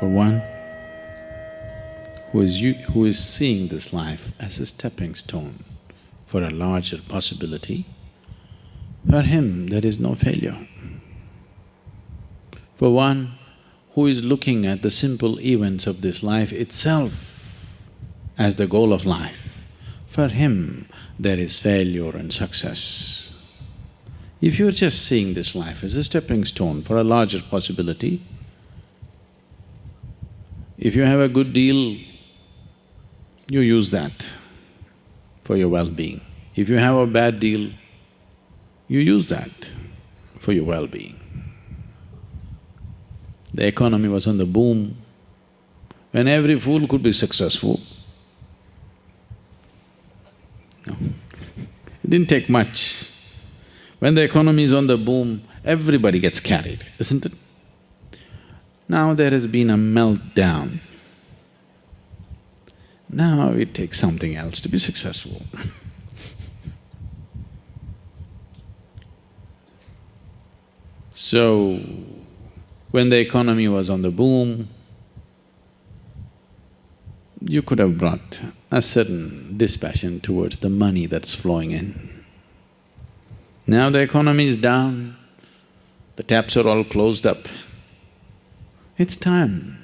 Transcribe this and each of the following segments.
For one who is seeing this life as a stepping stone for a larger possibility, for him there is no failure. For one who is looking at the simple events of this life itself as the goal of life, for him there is failure and success. If you're just seeing this life as a stepping stone for a larger possibility, if you have a good deal, you use that for your well-being. If you have a bad deal, you use that for your well-being. The economy was on the boom, when every fool could be successful. No. It didn't take much. When the economy is on the boom, everybody gets carried, isn't it? Now there has been a meltdown. Now it takes something else to be successful. So, when the economy was on the boom, you could have brought a certain dispassion towards the money that's flowing in. Now the economy is down, the taps are all closed up. It's time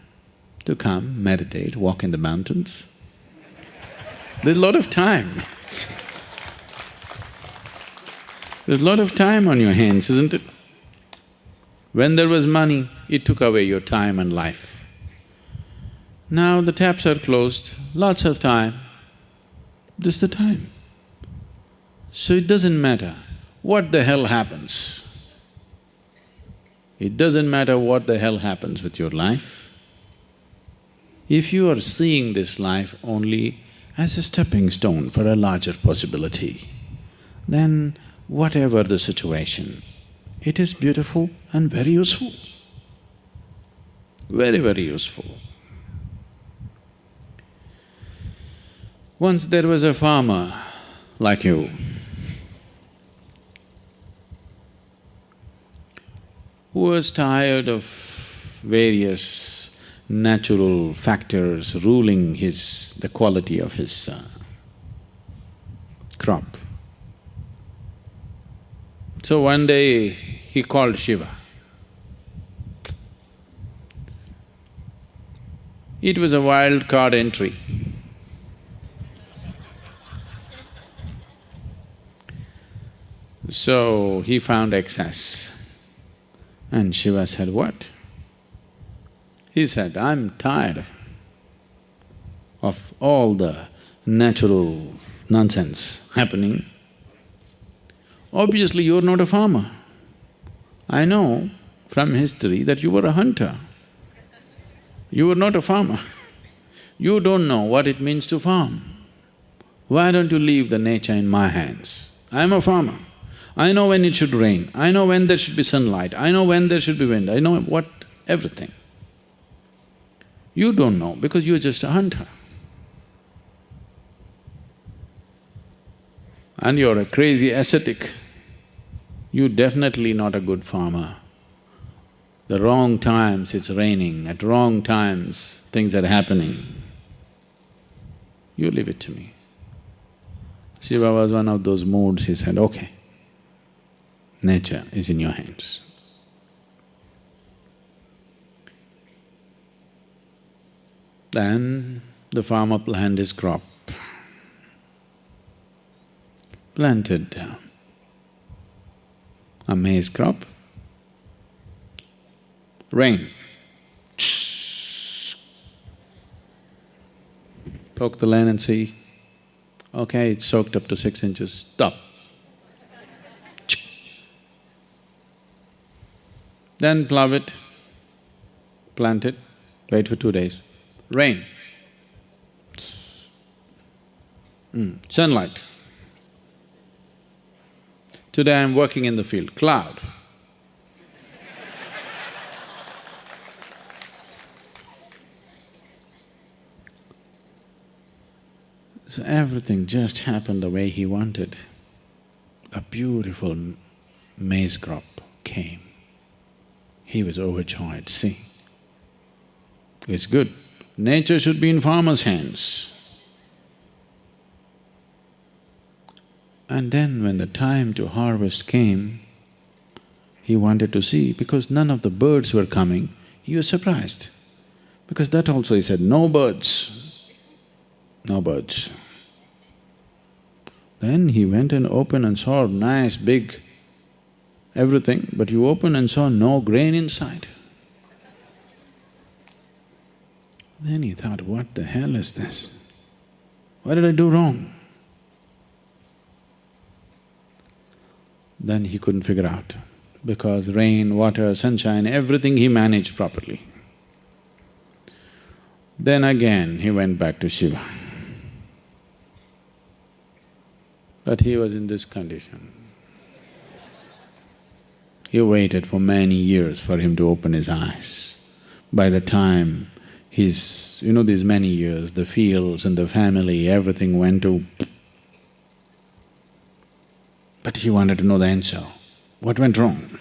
to come, meditate, walk in the mountains. There's a lot of time. There's a lot of time on your hands, isn't it? When there was money, it took away your time and life. Now the taps are closed, lots of time, this is the time. So it doesn't matter what the hell happens. It doesn't matter what the hell happens with your life. If you are seeing this life only as a stepping stone for a larger possibility, then whatever the situation, it is beautiful and very useful, very, very useful. Once there was a farmer like you who was tired of various natural factors ruling the quality of his crop. So one day he called Shiva. It was a wild card entry. So he found excess. And Shiva said, what? He said, I'm tired of all the natural nonsense happening. Obviously, you're not a farmer. I know from history that you were a hunter. You were not a farmer. You don't know what it means to farm. Why don't you leave the nature in my hands? I'm a farmer. I know when it should rain, I know when there should be sunlight, I know when there should be wind, I know everything. You don't know because you're just a hunter. And you're a crazy ascetic. You're definitely not a good farmer. The wrong times it's raining, at wrong times things are happening. You leave it to me. Shiva was one of those moods, he said, okay, nature is in your hands. Then the farmer planted his crop. Planted a maize crop. Rain. Poke the land and see, okay, it's soaked up to 6 inches, stop. Then plough it, plant it, wait for 2 days. Rain. Sunlight. Today I'm working in the field, cloud. So everything just happened the way he wanted. A beautiful maize crop came. He was overjoyed, see. It's good. Nature should be in farmer's hands. And then when the time to harvest came, he wanted to see, because none of the birds were coming, he was surprised. Because that also he said, no birds, no birds. Then he went and opened and saw nice big everything, but you opened and saw no grain inside. Then he thought, what the hell is this? What did I do wrong? Then he couldn't figure out, because rain, water, sunshine, everything he managed properly. Then again he went back to Shiva. But he was in this condition. He waited for many years for him to open his eyes. By the time these many years, the fields and the family, everything went to… But he wanted to know the answer. What went wrong?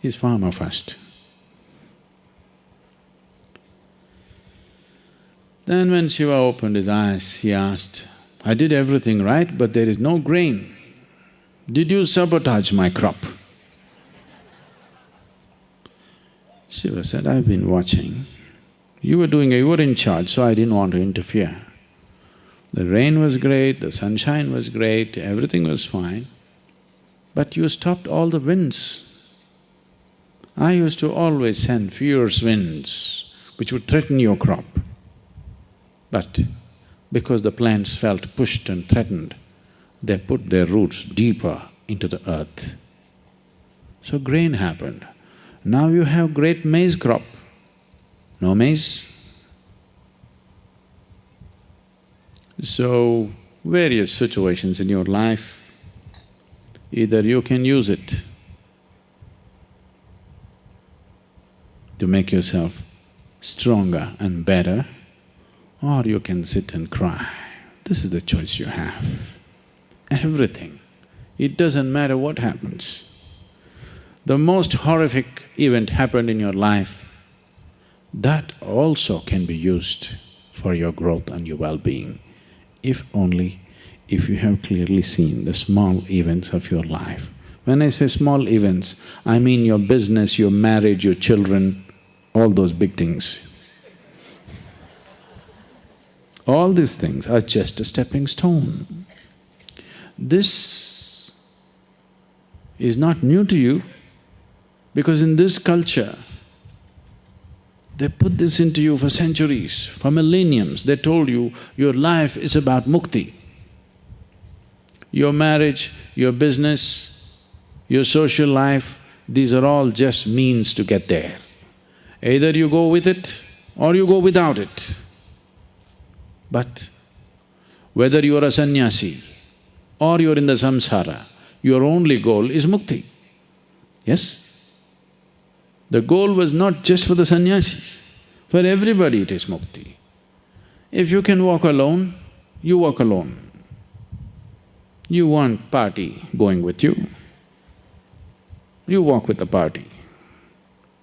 He's farmer first. Then when Shiva opened his eyes, he asked, I did everything right, but there is no grain. Did you sabotage my crop? Shiva said, I've been watching. You were in charge, so I didn't want to interfere. The rain was great, the sunshine was great, everything was fine, but you stopped all the winds. I used to always send fierce winds which would threaten your crop. But because the plants felt pushed and threatened, they put their roots deeper into the earth. So grain happened. Now you have great maize crop. No maize? So, various situations in your life, either you can use it to make yourself stronger and better, or you can sit and cry. This is the choice you have. Everything. It doesn't matter what happens. The most horrific event happened in your life, that also can be used for your growth and your well-being, if you have clearly seen the small events of your life. When I say small events, I mean your business, your marriage, your children, all those big things. All these things are just a stepping stone. This is not new to you, because in this culture, they put this into you for centuries, for millenniums. They told you, your life is about mukti. Your marriage, your business, your social life, these are all just means to get there. Either you go with it or you go without it. But whether you are a sannyasi or you're in the samsara, your only goal is mukti. Yes? The goal was not just for the sannyasi, for everybody it is mukti. If you can walk alone, you walk alone. You want party going with you, you walk with the party.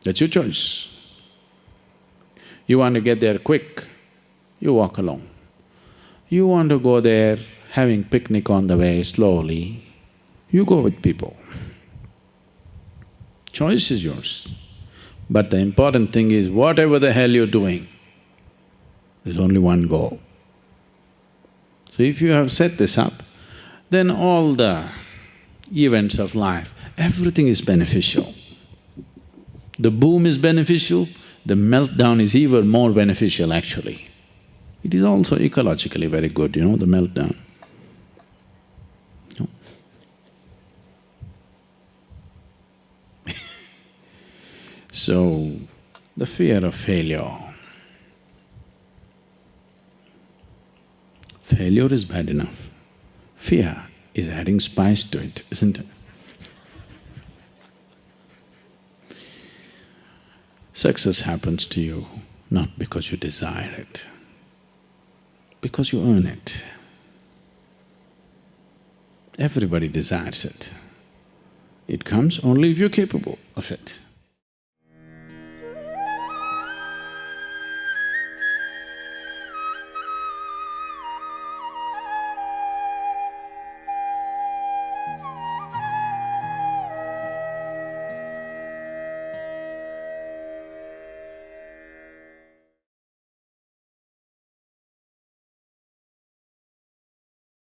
That's your choice. You want to get there quick, you walk alone. You want to go there having picnic on the way slowly, you go with people. Choice is yours. But the important thing is, whatever the hell you're doing, there's only one goal. So if you have set this up, then all the events of life, everything is beneficial. The boom is beneficial, the meltdown is even more beneficial actually. It is also ecologically very good, the meltdown. No? So, the fear of failure. Failure is bad enough. Fear is adding spice to it, isn't it? Success happens to you not because you desire it, because you earn it. Everybody desires it. It comes only if you're capable of it.